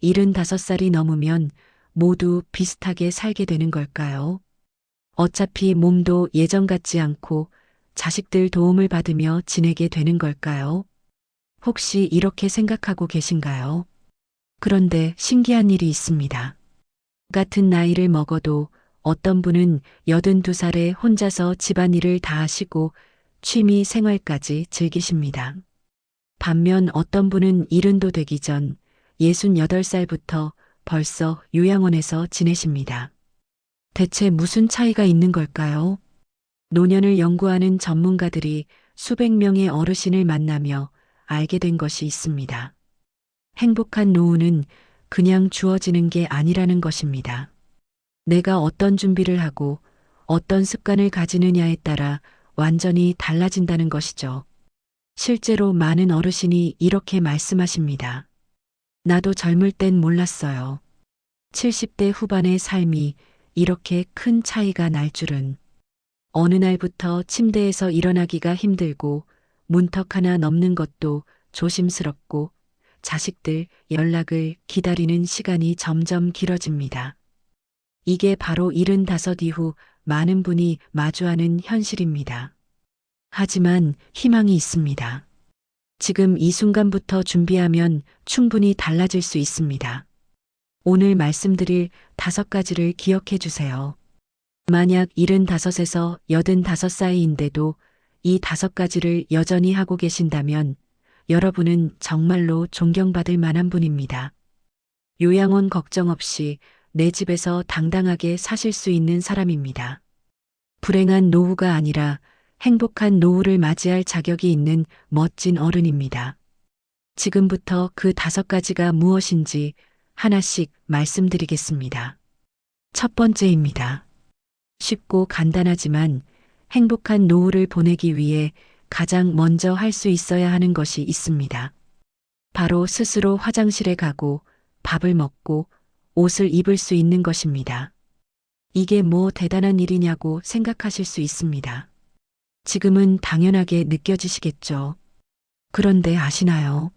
75살이 넘으면 모두 비슷하게 살게 되는 걸까요? 어차피 몸도 예전 같지 않고 자식들 도움을 받으며 지내게 되는 걸까요? 혹시 이렇게 생각하고 계신가요? 그런데 신기한 일이 있습니다. 같은 나이를 먹어도 어떤 분은 82살에 혼자서 집안일을 다 하시고 취미 생활까지 즐기십니다. 반면 어떤 분은 70도 되기 전 68살부터 벌써 요양원에서 지내십니다. 대체 무슨 차이가 있는 걸까요? 노년을 연구하는 전문가들이 수백 명의 어르신을 만나며 알게 된 것이 있습니다. 행복한 노후는 그냥 주어지는 게 아니라는 것입니다. 내가 어떤 준비를 하고 어떤 습관을 가지느냐에 따라 완전히 달라진다는 것이죠. 실제로 많은 어르신이 이렇게 말씀하십니다. 나도 젊을 땐 몰랐어요. 70대 후반의 삶이 이렇게 큰 차이가 날 줄은. 어느 날부터 침대에서 일어나기가 힘들고 문턱 하나 넘는 것도 조심스럽고 자식들 연락을 기다리는 시간이 점점 길어집니다. 이게 바로 75 이후 많은 분이 마주하는 현실입니다. 하지만 희망이 있습니다. 지금 이 순간부터 준비하면 충분히 달라질 수 있습니다. 오늘 말씀드릴 5가지를 기억해 주세요. 만약 75에서 85 사이인데도 이 5가지를 여전히 하고 계신다면 여러분은 정말로 존경받을 만한 분입니다. 요양원 걱정 없이 내 집에서 당당하게 사실 수 있는 사람입니다. 불행한 노후가 아니라 행복한 노후를 맞이할 자격이 있는 멋진 어른입니다. 지금부터 그 5가지가 무엇인지 하나씩 말씀드리겠습니다. 첫 번째입니다. 쉽고 간단하지만 행복한 노후를 보내기 위해 가장 먼저 할 수 있어야 하는 것이 있습니다. 바로 스스로 화장실에 가고 밥을 먹고 옷을 입을 수 있는 것입니다. 이게 뭐 대단한 일이냐고 생각하실 수 있습니다. 지금은 당연하게 느껴지시겠죠. 그런데 아시나요?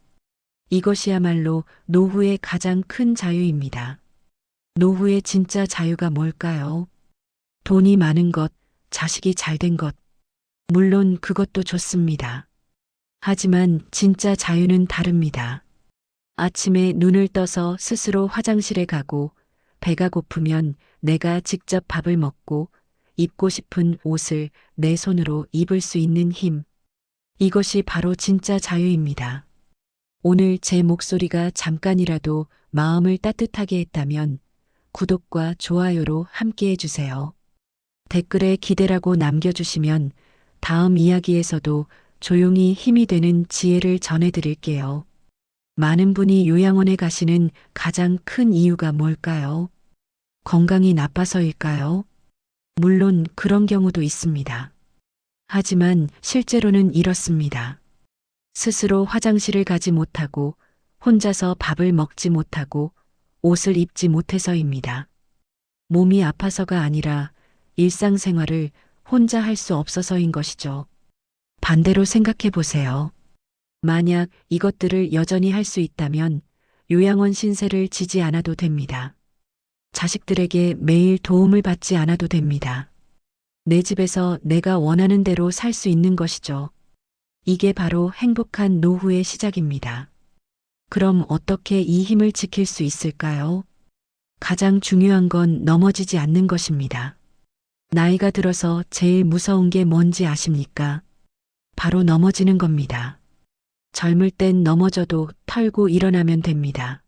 이것이야말로 노후의 가장 큰 자유입니다. 노후의 진짜 자유가 뭘까요? 돈이 많은 것, 자식이 잘된 것. 물론 그것도 좋습니다. 하지만 진짜 자유는 다릅니다. 아침에 눈을 떠서 스스로 화장실에 가고 배가 고프면 내가 직접 밥을 먹고 입고 싶은 옷을 내 손으로 입을 수 있는 힘. 이것이 바로 진짜 자유입니다. 오늘 제 목소리가 잠깐이라도 마음을 따뜻하게 했다면 구독과 좋아요로 함께 해주세요. 댓글에 기대라고 남겨주시면 다음 이야기에서도 조용히 힘이 되는 지혜를 전해드릴게요. 많은 분이 요양원에 가시는 가장 큰 이유가 뭘까요? 건강이 나빠서일까요? 물론 그런 경우도 있습니다. 하지만 실제로는 이렇습니다. 스스로 화장실을 가지 못하고 혼자서 밥을 먹지 못하고 옷을 입지 못해서입니다. 몸이 아파서가 아니라 일상생활을 혼자 할 수 없어서인 것이죠. 반대로 생각해 보세요. 만약 이것들을 여전히 할 수 있다면 요양원 신세를 지지 않아도 됩니다. 자식들에게 매일 도움을 받지 않아도 됩니다. 내 집에서 내가 원하는 대로 살 수 있는 것이죠. 이게 바로 행복한 노후의 시작입니다. 그럼 어떻게 이 힘을 지킬 수 있을까요? 가장 중요한 건 넘어지지 않는 것입니다. 나이가 들어서 제일 무서운 게 뭔지 아십니까? 바로 넘어지는 겁니다. 젊을 땐 넘어져도 털고 일어나면 됩니다.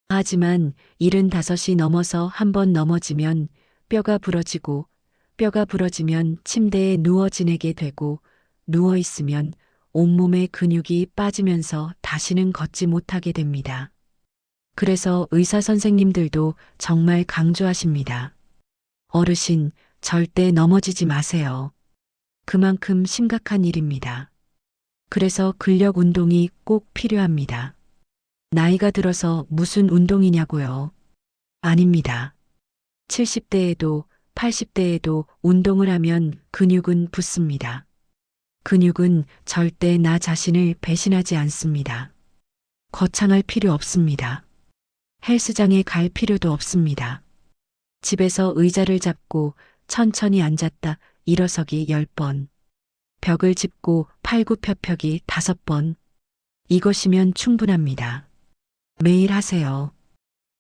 하지만 75이 넘어서 한번 넘어지면 뼈가 부러지고 뼈가 부러지면 침대에 누워 지내게 되고 누워 있으면 온몸의 근육이 빠지면서 다시는 걷지 못하게 됩니다. 그래서 의사 선생님들도 정말 강조하십니다. 어르신, 절대 넘어지지 마세요. 그만큼 심각한 일입니다. 그래서 근력 운동이 꼭 필요합니다. 나이가 들어서 무슨 운동이냐고요? 아닙니다. 70대에도 80대에도 운동을 하면 근육은 붙습니다. 근육은 절대 나 자신을 배신하지 않습니다. 거창할 필요 없습니다. 헬스장에 갈 필요도 없습니다. 집에서 의자를 잡고 천천히 앉았다 일어서기 10번. 벽을 짚고 팔굽혀펴기 5번. 이것이면 충분합니다. 매일 하세요.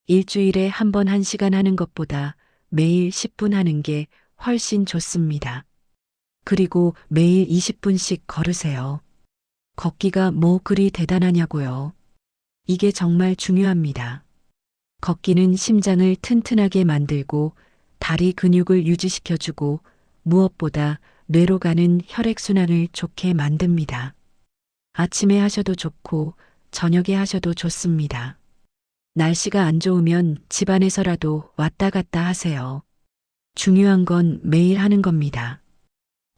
일주일에 한 번 1시간 하는 것보다 매일 10분 하는 게 훨씬 좋습니다. 그리고 매일 20분씩 걸으세요. 걷기가 뭐 그리 대단하냐고요. 이게 정말 중요합니다. 걷기는 심장을 튼튼하게 만들고 다리 근육을 유지시켜주고 무엇보다 뇌로 가는 혈액순환을 좋게 만듭니다. 아침에 하셔도 좋고 저녁에 하셔도 좋습니다. 날씨가 안 좋으면 집안에서라도 왔다 갔다 하세요. 중요한 건 매일 하는 겁니다.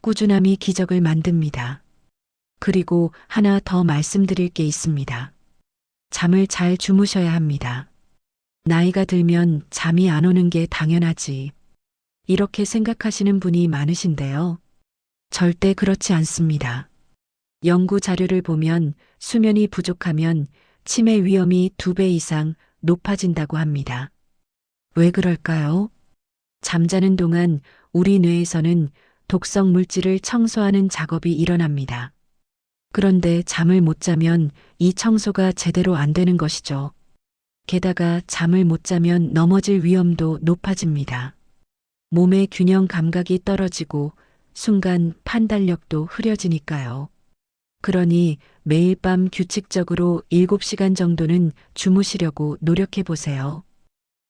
꾸준함이 기적을 만듭니다. 그리고 하나 더 말씀드릴 게 있습니다. 잠을 잘 주무셔야 합니다. 나이가 들면 잠이 안 오는 게 당연하지. 이렇게 생각하시는 분이 많으신데요. 절대 그렇지 않습니다. 연구 자료를 보면 수면이 부족하면 치매 위험이 2배 이상 높아진다고 합니다. 왜 그럴까요? 잠자는 동안 우리 뇌에서는 독성 물질을 청소하는 작업이 일어납니다. 그런데 잠을 못 자면 이 청소가 제대로 안 되는 것이죠. 게다가 잠을 못 자면 넘어질 위험도 높아집니다. 몸의 균형 감각이 떨어지고 순간 판단력도 흐려지니까요. 그러니 매일 밤 규칙적으로 7시간 정도는 주무시려고 노력해 보세요.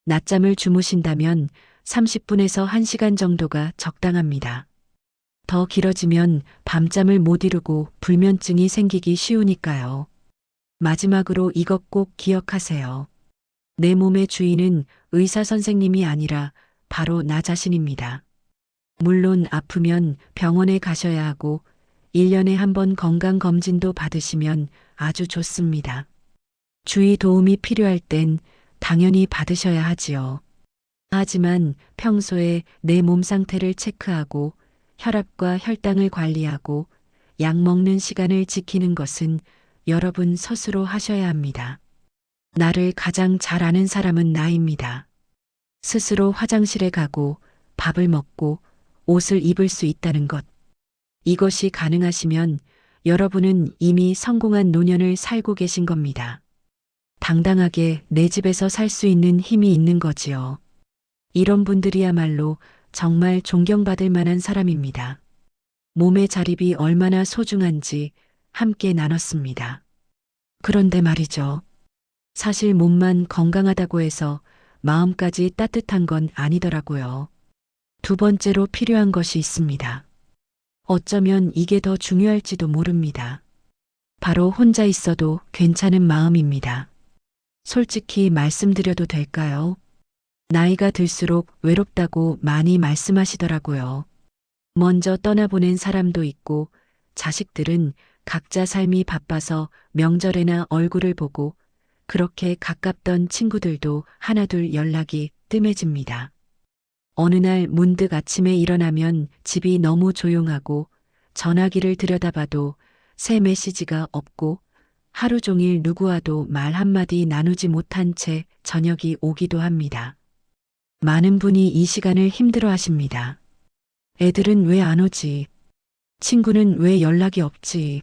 낮잠을 주무신다면 30분에서 1시간 정도가 적당합니다. 더 길어지면 밤잠을 못 이루고 불면증이 생기기 쉬우니까요. 마지막으로 이것 꼭 기억하세요. 내 몸의 주인은 의사 선생님이 아니라 바로 나 자신입니다. 물론 아프면 병원에 가셔야 하고 1년에 한 번 건강검진도 받으시면 아주 좋습니다. 주의 도움이 필요할 땐 당연히 받으셔야 하지요. 하지만 평소에 내 몸 상태를 체크하고 혈압과 혈당을 관리하고 약 먹는 시간을 지키는 것은 여러분 스스로 하셔야 합니다. 나를 가장 잘 아는 사람은 나입니다. 스스로 화장실에 가고 밥을 먹고 옷을 입을 수 있다는 것. 이것이 가능하시면 여러분은 이미 성공한 노년을 살고 계신 겁니다. 당당하게 내 집에서 살 수 있는 힘이 있는 거지요. 이런 분들이야말로 정말 존경받을 만한 사람입니다. 몸의 자립이 얼마나 소중한지 함께 나눴습니다. 그런데 말이죠. 사실 몸만 건강하다고 해서 마음까지 따뜻한 건 아니더라고요. 두 번째로 필요한 것이 있습니다. 어쩌면 이게 더 중요할지도 모릅니다. 바로 혼자 있어도 괜찮은 마음입니다. 솔직히 말씀드려도 될까요? 나이가 들수록 외롭다고 많이 말씀하시더라고요. 먼저 떠나보낸 사람도 있고 자식들은 각자 삶이 바빠서 명절에나 얼굴을 보고 그렇게 가깝던 친구들도 하나둘 연락이 뜸해집니다. 어느 날 문득 아침에 일어나면 집이 너무 조용하고 전화기를 들여다봐도 새 메시지가 없고 하루 종일 누구와도 말 한마디 나누지 못한 채 저녁이 오기도 합니다. 많은 분이 이 시간을 힘들어 하십니다. 애들은 왜 안 오지? 친구는 왜 연락이 없지?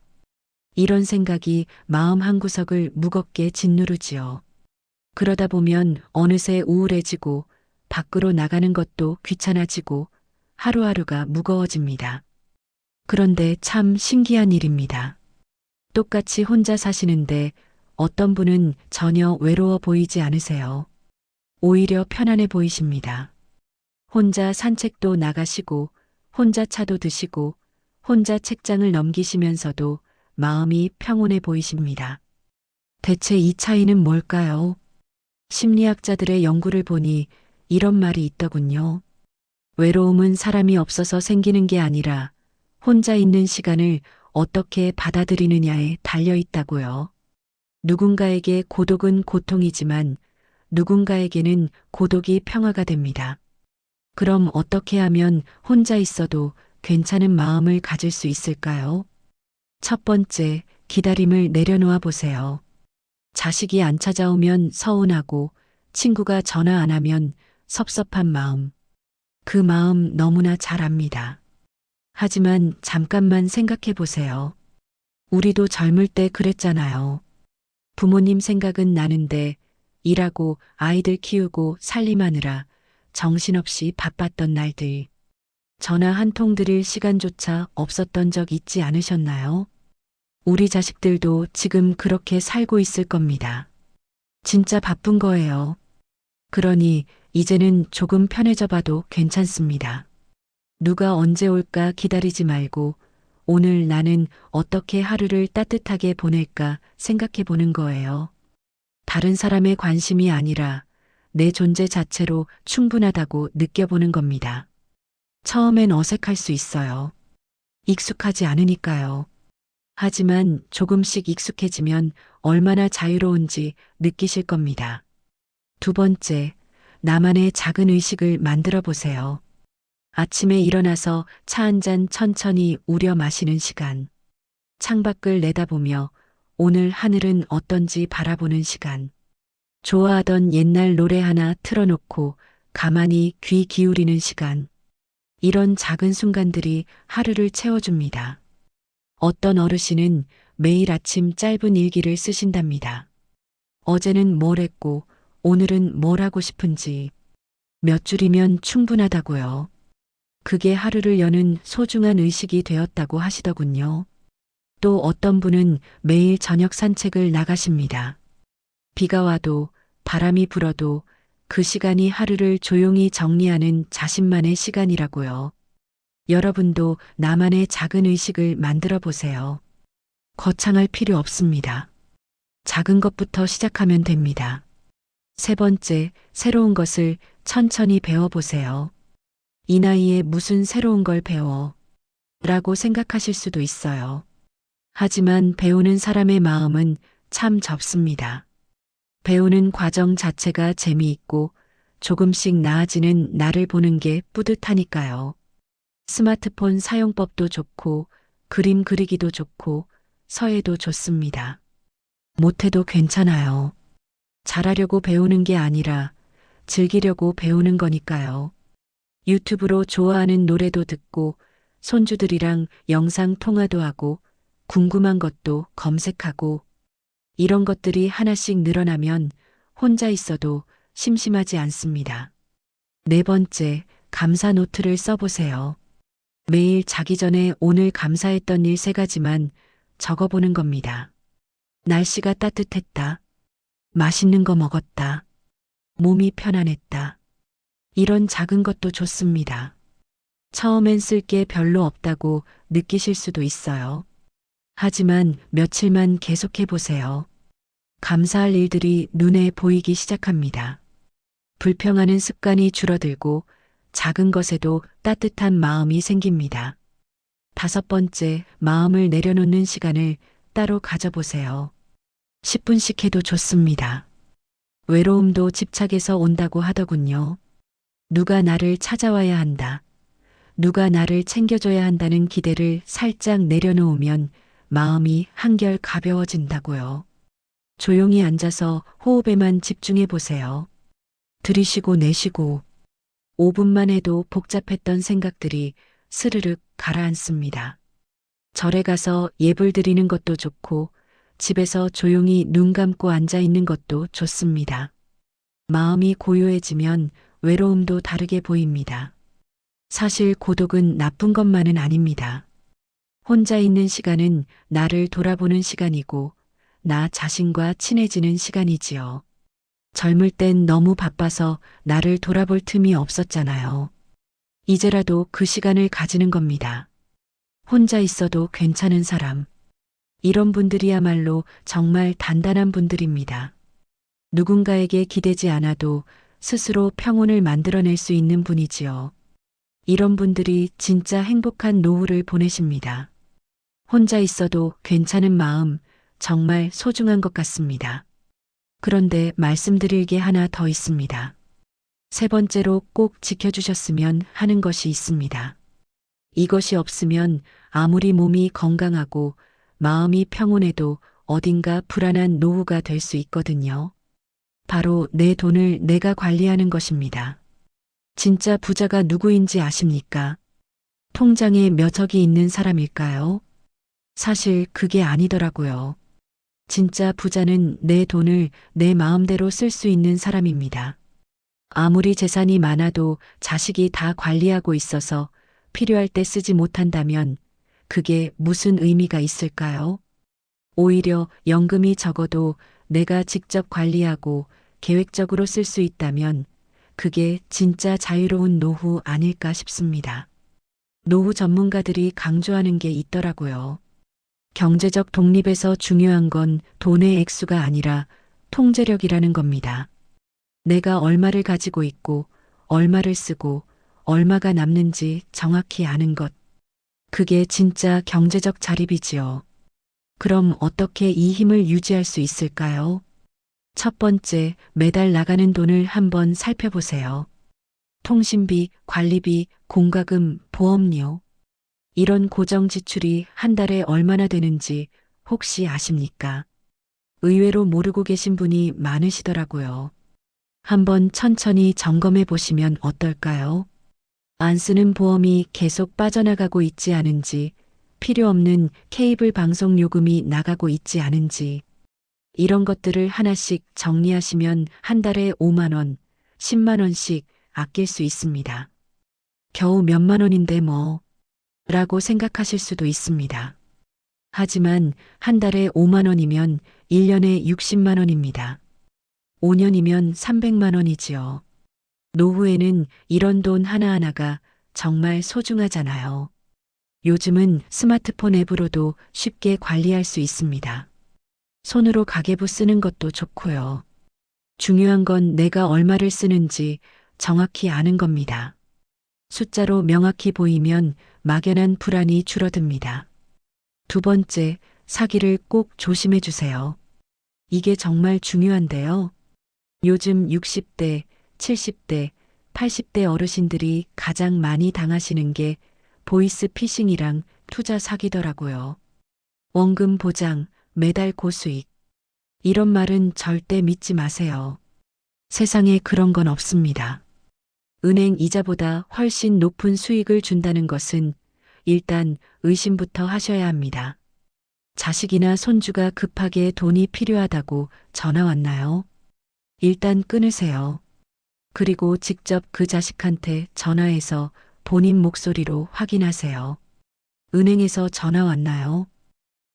이런 생각이 마음 한구석을 무겁게 짓누르지요. 그러다 보면 어느새 우울해지고 밖으로 나가는 것도 귀찮아지고 하루하루가 무거워집니다. 그런데 참 신기한 일입니다. 똑같이 혼자 사시는데 어떤 분은 전혀 외로워 보이지 않으세요. 오히려 편안해 보이십니다. 혼자 산책도 나가시고 혼자 차도 드시고 혼자 책장을 넘기시면서도 마음이 평온해 보이십니다. 대체 이 차이는 뭘까요? 심리학자들의 연구를 보니 이런 말이 있더군요. 외로움은 사람이 없어서 생기는 게 아니라 혼자 있는 시간을 어떻게 받아들이느냐에 달려 있다고요. 누군가에게 고독은 고통이지만 누군가에게는 고독이 평화가 됩니다. 그럼 어떻게 하면 혼자 있어도 괜찮은 마음을 가질 수 있을까요? 첫 번째, 기다림을 내려놓아 보세요. 자식이 안 찾아오면 서운하고 친구가 전화 안 하면 섭섭한 마음. 그 마음 너무나 잘 압니다. 하지만 잠깐만 생각해 보세요. 우리도 젊을 때 그랬잖아요. 부모님 생각은 나는데 일하고 아이들 키우고 살림하느라 정신없이 바빴던 날들. 전화 한 통 드릴 시간조차 없었던 적 있지 않으셨나요? 우리 자식들도 지금 그렇게 살고 있을 겁니다. 진짜 바쁜 거예요. 그러니 이제는 조금 편해져 봐도 괜찮습니다. 누가 언제 올까 기다리지 말고 오늘 나는 어떻게 하루를 따뜻하게 보낼까 생각해 보는 거예요. 다른 사람의 관심이 아니라 내 존재 자체로 충분하다고 느껴보는 겁니다. 처음엔 어색할 수 있어요. 익숙하지 않으니까요. 하지만 조금씩 익숙해지면 얼마나 자유로운지 느끼실 겁니다. 두 번째, 나만의 작은 의식을 만들어 보세요. 아침에 일어나서 차 한 잔 천천히 우려 마시는 시간. 창밖을 내다보며 오늘 하늘은 어떤지 바라보는 시간. 좋아하던 옛날 노래 하나 틀어놓고 가만히 귀 기울이는 시간. 이런 작은 순간들이 하루를 채워줍니다. 어떤 어르신은 매일 아침 짧은 일기를 쓰신답니다. 어제는 뭘 했고 오늘은 뭘 하고 싶은지 몇 줄이면 충분하다고요. 그게 하루를 여는 소중한 의식이 되었다고 하시더군요. 또 어떤 분은 매일 저녁 산책을 나가십니다. 비가 와도 바람이 불어도 그 시간이 하루를 조용히 정리하는 자신만의 시간이라고요. 여러분도 나만의 작은 의식을 만들어 보세요. 거창할 필요 없습니다. 작은 것부터 시작하면 됩니다. 세 번째, 새로운 것을 천천히 배워보세요. 이 나이에 무슨 새로운 걸 배워? 라고 생각하실 수도 있어요. 하지만 배우는 사람의 마음은 참 좁습니다. 배우는 과정 자체가 재미있고 조금씩 나아지는 나를 보는 게 뿌듯하니까요. 스마트폰 사용법도 좋고 그림 그리기도 좋고 서예도 좋습니다. 못해도 괜찮아요. 잘하려고 배우는 게 아니라 즐기려고 배우는 거니까요. 유튜브로 좋아하는 노래도 듣고 손주들이랑 영상 통화도 하고 궁금한 것도 검색하고 이런 것들이 하나씩 늘어나면 혼자 있어도 심심하지 않습니다. 네 번째, 감사 노트를 써보세요. 매일 자기 전에 오늘 감사했던 일 3가지만 적어보는 겁니다. 날씨가 따뜻했다. 맛있는 거 먹었다. 몸이 편안했다. 이런 작은 것도 좋습니다. 처음엔 쓸 게 별로 없다고 느끼실 수도 있어요. 하지만 며칠만 계속해 보세요. 감사할 일들이 눈에 보이기 시작합니다. 불평하는 습관이 줄어들고 작은 것에도 따뜻한 마음이 생깁니다. 5번째, 마음을 내려놓는 시간을 따로 가져보세요. 10분씩 해도 좋습니다. 외로움도 집착에서 온다고 하더군요. 누가 나를 찾아와야 한다. 누가 나를 챙겨줘야 한다는 기대를 살짝 내려놓으면 마음이 한결 가벼워진다고요. 조용히 앉아서 호흡에만 집중해 보세요. 들이쉬고 내쉬고 5분만 해도 복잡했던 생각들이 스르륵 가라앉습니다. 절에 가서 예불 드리는 것도 좋고 집에서 조용히 눈 감고 앉아 있는 것도 좋습니다. 마음이 고요해지면 외로움도 다르게 보입니다. 사실 고독은 나쁜 것만은 아닙니다. 혼자 있는 시간은 나를 돌아보는 시간이고 나 자신과 친해지는 시간이지요. 젊을 땐 너무 바빠서 나를 돌아볼 틈이 없었잖아요. 이제라도 그 시간을 가지는 겁니다. 혼자 있어도 괜찮은 사람. 이런 분들이야말로 정말 단단한 분들입니다. 누군가에게 기대지 않아도 스스로 평온을 만들어낼 수 있는 분이지요. 이런 분들이 진짜 행복한 노후를 보내십니다. 혼자 있어도 괜찮은 마음 정말 소중한 것 같습니다. 그런데 말씀드릴 게 하나 더 있습니다. 3번째로 꼭 지켜주셨으면 하는 것이 있습니다. 이것이 없으면 아무리 몸이 건강하고 마음이 평온해도 어딘가 불안한 노후가 될 수 있거든요. 바로 내 돈을 내가 관리하는 것입니다. 진짜 부자가 누구인지 아십니까? 통장에 몇 억이 있는 사람일까요? 사실 그게 아니더라고요. 진짜 부자는 내 돈을 내 마음대로 쓸 수 있는 사람입니다. 아무리 재산이 많아도 자식이 다 관리하고 있어서 필요할 때 쓰지 못한다면 그게 무슨 의미가 있을까요? 오히려 연금이 적어도 내가 직접 관리하고 계획적으로 쓸 수 있다면 그게 진짜 자유로운 노후 아닐까 싶습니다. 노후 전문가들이 강조하는 게 있더라고요. 경제적 독립에서 중요한 건 돈의 액수가 아니라 통제력이라는 겁니다. 내가 얼마를 가지고 있고 얼마를 쓰고 얼마가 남는지 정확히 아는 것. 그게 진짜 경제적 자립이지요. 그럼 어떻게 이 힘을 유지할 수 있을까요? 첫 번째, 매달 나가는 돈을 한번 살펴보세요. 통신비, 관리비, 공과금, 보험료. 이런 고정 지출이 한 달에 얼마나 되는지 혹시 아십니까? 의외로 모르고 계신 분이 많으시더라고요. 한번 천천히 점검해 보시면 어떨까요? 안 쓰는 보험이 계속 빠져나가고 있지 않은지, 필요 없는 케이블 방송 요금이 나가고 있지 않은지, 이런 것들을 하나씩 정리하시면 한 달에 5만 원, 10만 원씩 아낄 수 있습니다. 겨우 몇만 원인데 뭐, 라고 생각하실 수도 있습니다. 하지만 한 달에 5만 원이면 1년에 60만 원입니다. 5년이면 300만 원이지요. 노후에는 이런 돈 하나하나가 정말 소중하잖아요. 요즘은 스마트폰 앱으로도 쉽게 관리할 수 있습니다. 손으로 가계부 쓰는 것도 좋고요. 중요한 건 내가 얼마를 쓰는지 정확히 아는 겁니다. 숫자로 명확히 보이면 막연한 불안이 줄어듭니다. 두 번째, 사기를 꼭 조심해 주세요. 이게 정말 중요한데요. 요즘 60대, 70대, 80대 어르신들이 가장 많이 당하시는 게 보이스 피싱이랑 투자 사기더라고요. 원금 보장, 매달 고수익. 이런 말은 절대 믿지 마세요. 세상에 그런 건 없습니다. 은행 이자보다 훨씬 높은 수익을 준다는 것은 일단 의심부터 하셔야 합니다. 자식이나 손주가 급하게 돈이 필요하다고 전화 왔나요? 일단 끊으세요. 그리고 직접 그 자식한테 전화해서 본인 목소리로 확인하세요. 은행에서 전화 왔나요?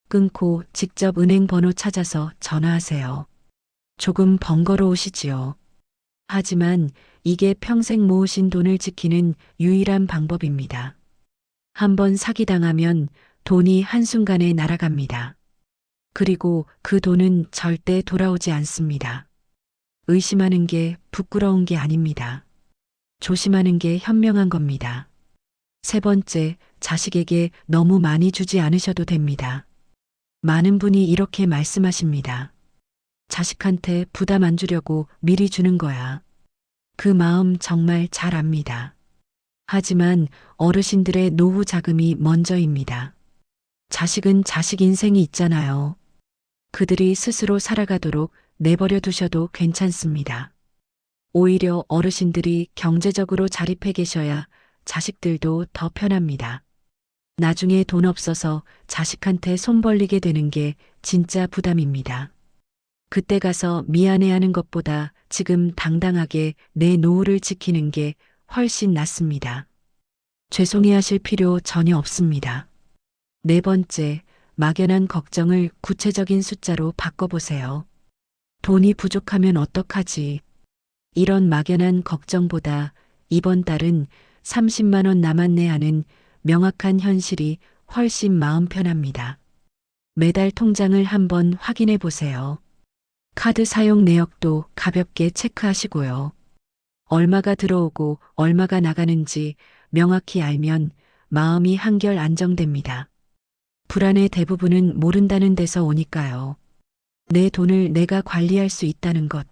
끊고 직접 은행 번호 찾아서 전화하세요. 조금 번거로우시지요. 하지만 이게 평생 모으신 돈을 지키는 유일한 방법입니다. 한번 사기당하면 돈이 한순간에 날아갑니다. 그리고 그 돈은 절대 돌아오지 않습니다. 의심하는 게 부끄러운 게 아닙니다. 조심하는 게 현명한 겁니다. 세 번째, 자식에게 너무 많이 주지 않으셔도 됩니다. 많은 분이 이렇게 말씀하십니다. 자식한테 부담 안 주려고 미리 주는 거야. 그 마음 정말 잘 압니다. 하지만 어르신들의 노후 자금이 먼저입니다. 자식은 자식 인생이 있잖아요. 그들이 스스로 살아가도록 내버려 두셔도 괜찮습니다. 오히려 어르신들이 경제적으로 자립해 계셔야 자식들도 더 편합니다. 나중에 돈 없어서 자식한테 손 벌리게 되는 게 진짜 부담입니다. 그때 가서 미안해하는 것보다 지금 당당하게 내 노후를 지키는 게 훨씬 낫습니다. 죄송해하실 필요 전혀 없습니다. 네 번째, 막연한 걱정을 구체적인 숫자로 바꿔보세요. 돈이 부족하면 어떡하지? 이런 막연한 걱정보다 이번 달은 30만 원 남았네 하는 명확한 현실이 훨씬 마음 편합니다. 매달 통장을 한번 확인해 보세요. 카드 사용 내역도 가볍게 체크하시고요. 얼마가 들어오고 얼마가 나가는지 명확히 알면 마음이 한결 안정됩니다. 불안의 대부분은 모른다는 데서 오니까요. 내 돈을 내가 관리할 수 있다는 것.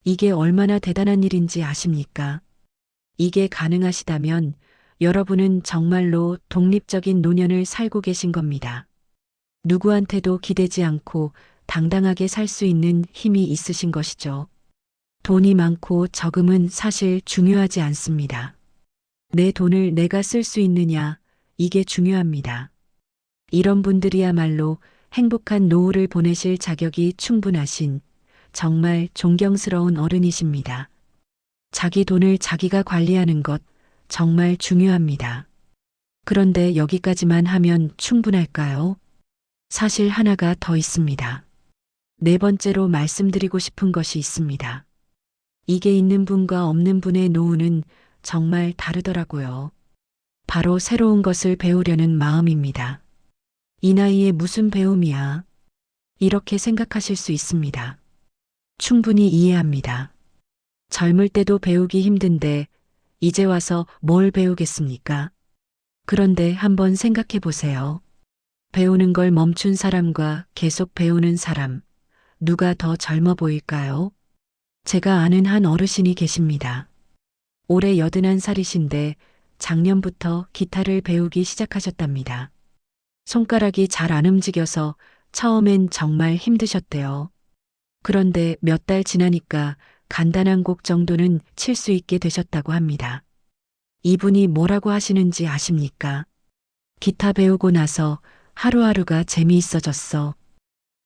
이게 얼마나 대단한 일인지 아십니까? 이게 가능하시다면 여러분은 정말로 독립적인 노년을 살고 계신 겁니다. 누구한테도 기대지 않고 당당하게 살 수 있는 힘이 있으신 것이죠. 돈이 많고 적음은 사실 중요하지 않습니다. 내 돈을 내가 쓸 수 있느냐, 이게 중요합니다. 이런 분들이야말로 행복한 노후를 보내실 자격이 충분하신 정말 존경스러운 어른이십니다. 자기 돈을 자기가 관리하는 것 정말 중요합니다. 그런데 여기까지만 하면 충분할까요? 사실 하나가 더 있습니다. 네 번째로 말씀드리고 싶은 것이 있습니다. 이게 있는 분과 없는 분의 노후는 정말 다르더라고요. 바로 새로운 것을 배우려는 마음입니다. 이 나이에 무슨 배움이야? 이렇게 생각하실 수 있습니다. 충분히 이해합니다. 젊을 때도 배우기 힘든데 이제 와서 뭘 배우겠습니까? 그런데 한번 생각해 보세요. 배우는 걸 멈춘 사람과 계속 배우는 사람, 누가 더 젊어 보일까요? 제가 아는 한 어르신이 계십니다. 올해 81살이신데 작년부터 기타를 배우기 시작하셨답니다. 손가락이 잘 안 움직여서 처음엔 정말 힘드셨대요. 그런데 몇 달 지나니까 간단한 곡 정도는 칠 수 있게 되셨다고 합니다. 이분이 뭐라고 하시는지 아십니까? 기타 배우고 나서 하루하루가 재미있어졌어.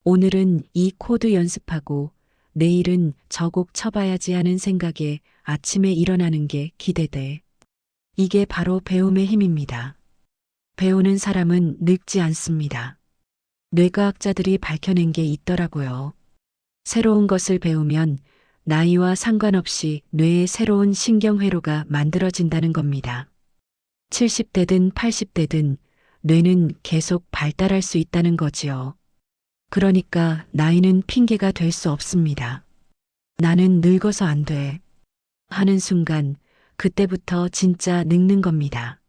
오늘은 이 코드 연습하고 내일은 저 곡 쳐봐야지 하는 생각에 아침에 일어나는 게 기대돼. 이게 바로 배움의 힘입니다. 배우는 사람은 늙지 않습니다. 뇌과학자들이 밝혀낸 게 있더라고요. 새로운 것을 배우면 나이와 상관없이 뇌에 새로운 신경회로가 만들어진다는 겁니다. 70대든 80대든 뇌는 계속 발달할 수 있다는 거지요. 그러니까 나이는 핑계가 될 수 없습니다. 나는 늙어서 안 돼. 하는 순간 그때부터 진짜 늙는 겁니다.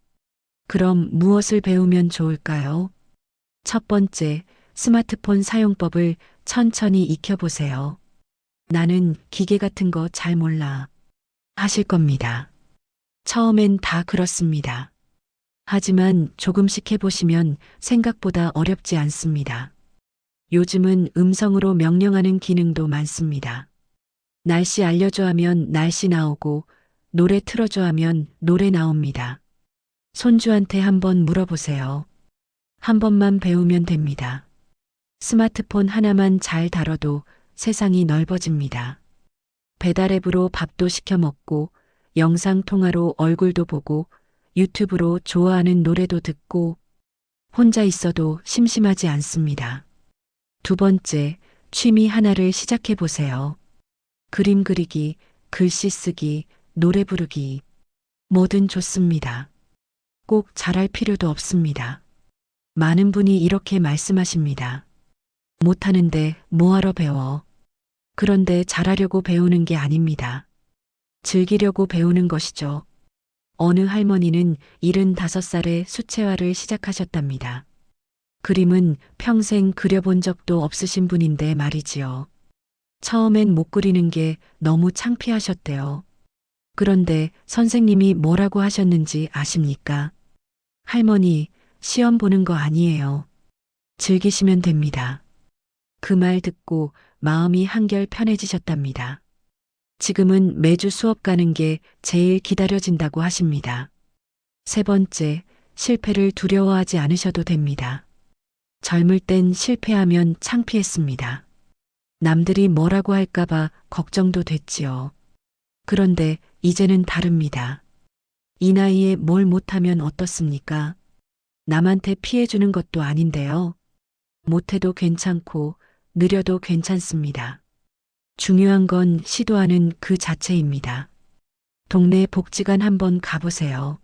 그럼 무엇을 배우면 좋을까요? 첫 번째, 스마트폰 사용법을 천천히 익혀보세요. 나는 기계 같은 거 잘 몰라. 하실 겁니다. 처음엔 다 그렇습니다. 하지만 조금씩 해보시면 생각보다 어렵지 않습니다. 요즘은 음성으로 명령하는 기능도 많습니다. 날씨 알려줘 하면 날씨 나오고 노래 틀어줘 하면 노래 나옵니다. 손주한테 한번 물어보세요. 한 번만 배우면 됩니다. 스마트폰 하나만 잘 다뤄도 세상이 넓어집니다. 배달 앱으로 밥도 시켜 먹고 영상 통화로 얼굴도 보고 유튜브로 좋아하는 노래도 듣고 혼자 있어도 심심하지 않습니다. 두 번째, 취미 하나를 시작해 보세요. 그림 그리기, 글씨 쓰기, 노래 부르기. 뭐든 좋습니다. 꼭 잘할 필요도 없습니다. 많은 분이 이렇게 말씀하십니다. 못하는데 뭐하러 배워? 그런데 잘하려고 배우는 게 아닙니다. 즐기려고 배우는 것이죠. 어느 할머니는 75살에 수채화를 시작하셨답니다. 그림은 평생 그려본 적도 없으신 분인데 말이지요. 처음엔 못 그리는 게 너무 창피하셨대요. 그런데 선생님이 뭐라고 하셨는지 아십니까? 할머니, 시험 보는 거 아니에요. 즐기시면 됩니다. 그 말 듣고 마음이 한결 편해지셨답니다. 지금은 매주 수업 가는 게 제일 기다려진다고 하십니다. 세 번째, 실패를 두려워하지 않으셔도 됩니다. 젊을 땐 실패하면 창피했습니다. 남들이 뭐라고 할까봐 걱정도 됐지요. 그런데 이제는 다릅니다. 이 나이에 뭘 못하면 어떻습니까? 남한테 피해주는 것도 아닌데요. 못해도 괜찮고 느려도 괜찮습니다. 중요한 건 시도하는 그 자체입니다. 동네 복지관 한번 가보세요.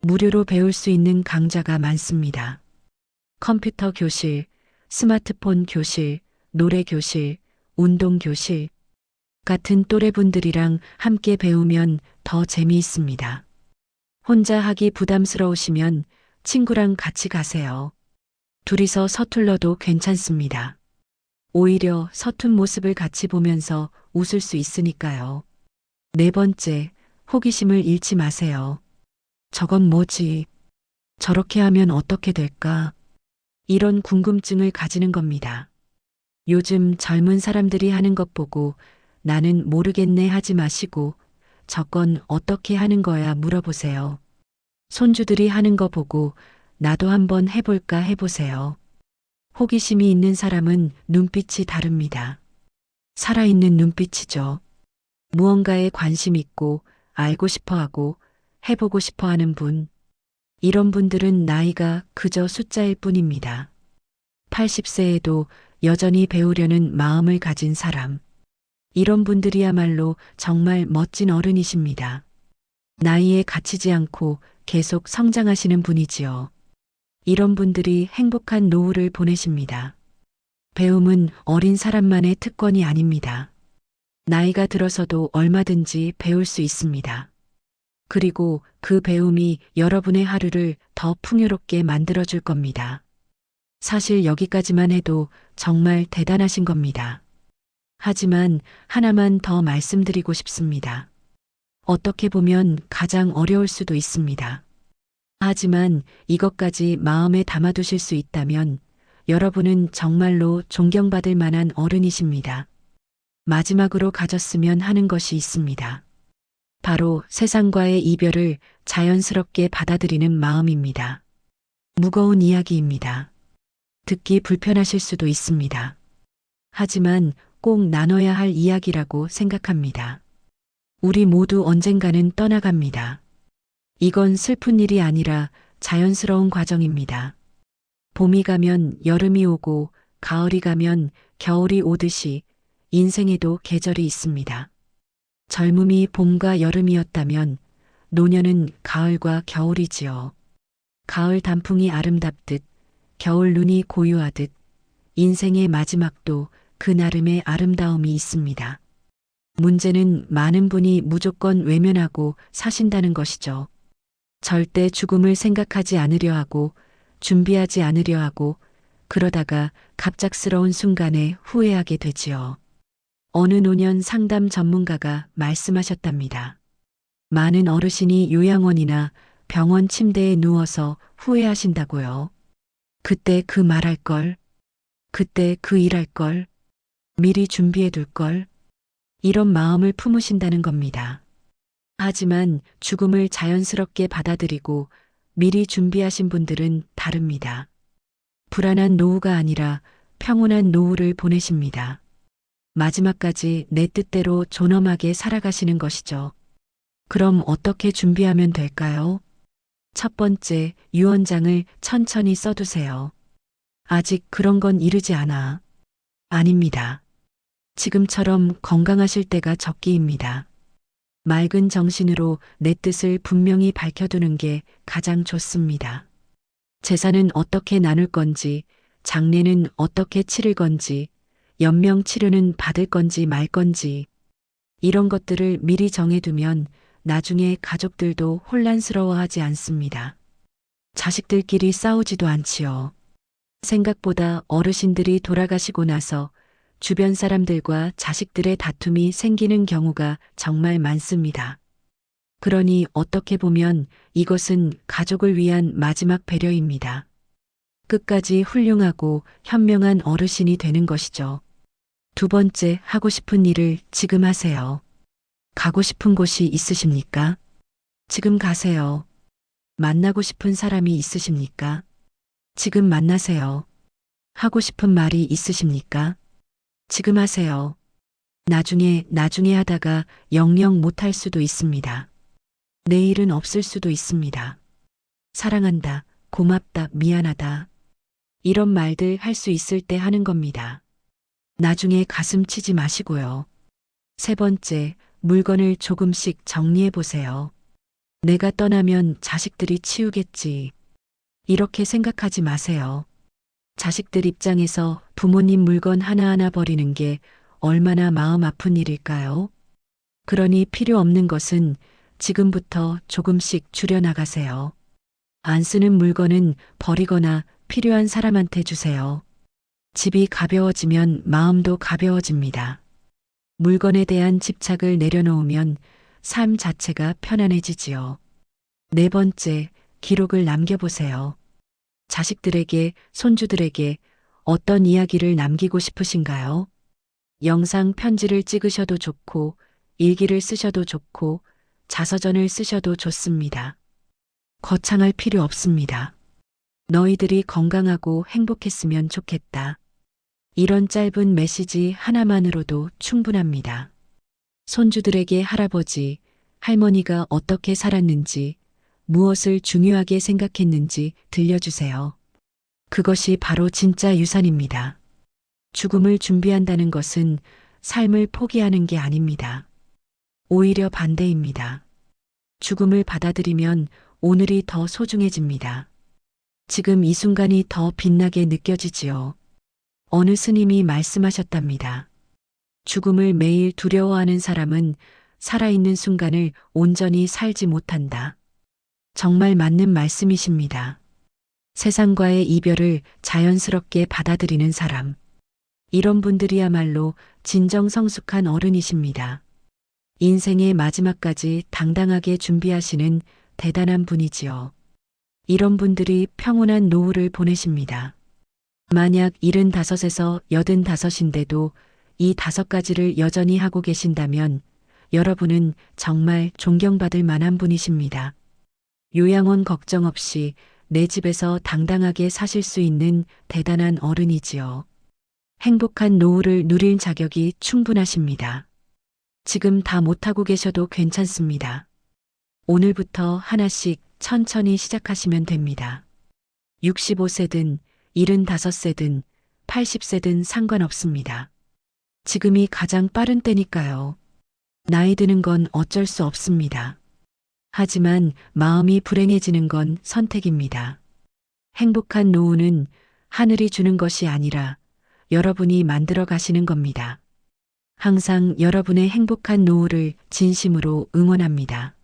무료로 배울 수 있는 강좌가 많습니다. 컴퓨터 교실, 스마트폰 교실, 노래 교실, 운동 교실 같은 또래분들이랑 함께 배우면 더 재미있습니다. 혼자 하기 부담스러우시면 친구랑 같이 가세요. 둘이서 서툴러도 괜찮습니다. 오히려 서툰 모습을 같이 보면서 웃을 수 있으니까요. 네 번째, 호기심을 잃지 마세요. 저건 뭐지? 저렇게 하면 어떻게 될까? 이런 궁금증을 가지는 겁니다. 요즘 젊은 사람들이 하는 것 보고 나는 모르겠네 하지 마시고 저건 어떻게 하는 거야 물어보세요. 손주들이 하는 거 보고 나도 한번 해볼까 해보세요. 호기심이 있는 사람은 눈빛이 다릅니다. 살아있는 눈빛이죠. 무언가에 관심 있고 알고 싶어 하고 해보고 싶어 하는 분. 이런 분들은 나이가 그저 숫자일 뿐입니다. 80세에도 여전히 배우려는 마음을 가진 사람. 이런 분들이야말로 정말 멋진 어른이십니다. 나이에 갇히지 않고 계속 성장하시는 분이지요. 이런 분들이 행복한 노후를 보내십니다. 배움은 어린 사람만의 특권이 아닙니다. 나이가 들어서도 얼마든지 배울 수 있습니다. 그리고 그 배움이 여러분의 하루를 더 풍요롭게 만들어줄 겁니다. 사실 여기까지만 해도 정말 대단하신 겁니다. 하지만 하나만 더 말씀드리고 싶습니다. 어떻게 보면 가장 어려울 수도 있습니다. 하지만 이것까지 마음에 담아두실 수 있다면 여러분은 정말로 존경받을 만한 어른이십니다. 마지막으로 가졌으면 하는 것이 있습니다. 바로 세상과의 이별을 자연스럽게 받아들이는 마음입니다. 무거운 이야기입니다. 듣기 불편하실 수도 있습니다. 하지만 꼭 나눠야 할 이야기라고 생각합니다. 우리 모두 언젠가는 떠나갑니다. 이건 슬픈 일이 아니라 자연스러운 과정입니다. 봄이 가면 여름이 오고 가을이 가면 겨울이 오듯이 인생에도 계절이 있습니다. 젊음이 봄과 여름이었다면 노년은 가을과 겨울이지요. 가을 단풍이 아름답듯 겨울 눈이 고요하듯 인생의 마지막도 그 나름의 아름다움이 있습니다. 문제는 많은 분이 무조건 외면하고 사신다는 것이죠. 절대 죽음을 생각하지 않으려 하고 준비하지 않으려 하고 그러다가 갑작스러운 순간에 후회하게 되지요. 어느 노년 상담 전문가가 말씀하셨답니다. 많은 어르신이 요양원이나 병원 침대에 누워서 후회하신다고요. 그때 그 말할 걸, 그때 그 일할 걸, 미리 준비해 둘 걸, 이런 마음을 품으신다는 겁니다. 하지만 죽음을 자연스럽게 받아들이고 미리 준비하신 분들은 다릅니다. 불안한 노후가 아니라 평온한 노후를 보내십니다. 마지막까지 내 뜻대로 존엄하게 살아가시는 것이죠. 그럼 어떻게 준비하면 될까요? 첫 번째, 유언장을 천천히 써두세요. 아직 그런 건 이르지 않아. 아닙니다. 지금처럼 건강하실 때가 적기입니다. 맑은 정신으로 내 뜻을 분명히 밝혀두는 게 가장 좋습니다. 재산은 어떻게 나눌 건지, 장례는 어떻게 치를 건지, 연명 치료는 받을 건지 말 건지, 이런 것들을 미리 정해두면 나중에 가족들도 혼란스러워하지 않습니다. 자식들끼리 싸우지도 않지요. 생각보다 어르신들이 돌아가시고 나서 주변 사람들과 자식들의 다툼이 생기는 경우가 정말 많습니다. 그러니 어떻게 보면 이것은 가족을 위한 마지막 배려입니다. 끝까지 훌륭하고 현명한 어르신이 되는 것이죠. 두 번째, 하고 싶은 일을 지금 하세요. 가고 싶은 곳이 있으십니까? 지금 가세요. 만나고 싶은 사람이 있으십니까? 지금 만나세요. 하고 싶은 말이 있으십니까? 지금 하세요. 나중에 하다가 영영 못할 수도 있습니다. 내일은 없을 수도 있습니다. 사랑한다, 고맙다, 미안하다. 이런 말들 할 수 있을 때 하는 겁니다. 나중에 가슴 치지 마시고요. 세 번째, 물건을 조금씩 정리해 보세요. 내가 떠나면 자식들이 치우겠지. 이렇게 생각하지 마세요. 자식들 입장에서 부모님 물건 하나하나 버리는 게 얼마나 마음 아픈 일일까요? 그러니 필요 없는 것은 지금부터 조금씩 줄여나가세요. 안 쓰는 물건은 버리거나 필요한 사람한테 주세요. 집이 가벼워지면 마음도 가벼워집니다. 물건에 대한 집착을 내려놓으면 삶 자체가 편안해지지요. 네 번째, 기록을 남겨보세요. 자식들에게, 손주들에게 어떤 이야기를 남기고 싶으신가요? 영상 편지를 찍으셔도 좋고, 일기를 쓰셔도 좋고, 자서전을 쓰셔도 좋습니다. 거창할 필요 없습니다. 너희들이 건강하고 행복했으면 좋겠다. 이런 짧은 메시지 하나만으로도 충분합니다. 손주들에게 할아버지, 할머니가 어떻게 살았는지, 무엇을 중요하게 생각했는지 들려주세요. 그것이 바로 진짜 유산입니다. 죽음을 준비한다는 것은 삶을 포기하는 게 아닙니다. 오히려 반대입니다. 죽음을 받아들이면 오늘이 더 소중해집니다. 지금 이 순간이 더 빛나게 느껴지지요. 어느 스님이 말씀하셨답니다. 죽음을 매일 두려워하는 사람은 살아있는 순간을 온전히 살지 못한다. 정말 맞는 말씀이십니다. 세상과의 이별을 자연스럽게 받아들이는 사람. 이런 분들이야말로 진정성숙한 어른이십니다. 인생의 마지막까지 당당하게 준비하시는 대단한 분이지요. 이런 분들이 평온한 노후를 보내십니다. 만약 75에서 85인데도 이 5가지를 여전히 하고 계신다면 여러분은 정말 존경받을 만한 분이십니다. 요양원 걱정 없이 내 집에서 당당하게 사실 수 있는 대단한 어른이지요. 행복한 노후를 누릴 자격이 충분하십니다. 지금 다 못하고 계셔도 괜찮습니다. 오늘부터 하나씩 천천히 시작하시면 됩니다. 65세든 75세든 80세든 상관없습니다. 지금이 가장 빠른 때니까요. 나이 드는 건 어쩔 수 없습니다. 하지만 마음이 불행해지는 건 선택입니다. 행복한 노후는 하늘이 주는 것이 아니라 여러분이 만들어 가시는 겁니다. 항상 여러분의 행복한 노후를 진심으로 응원합니다.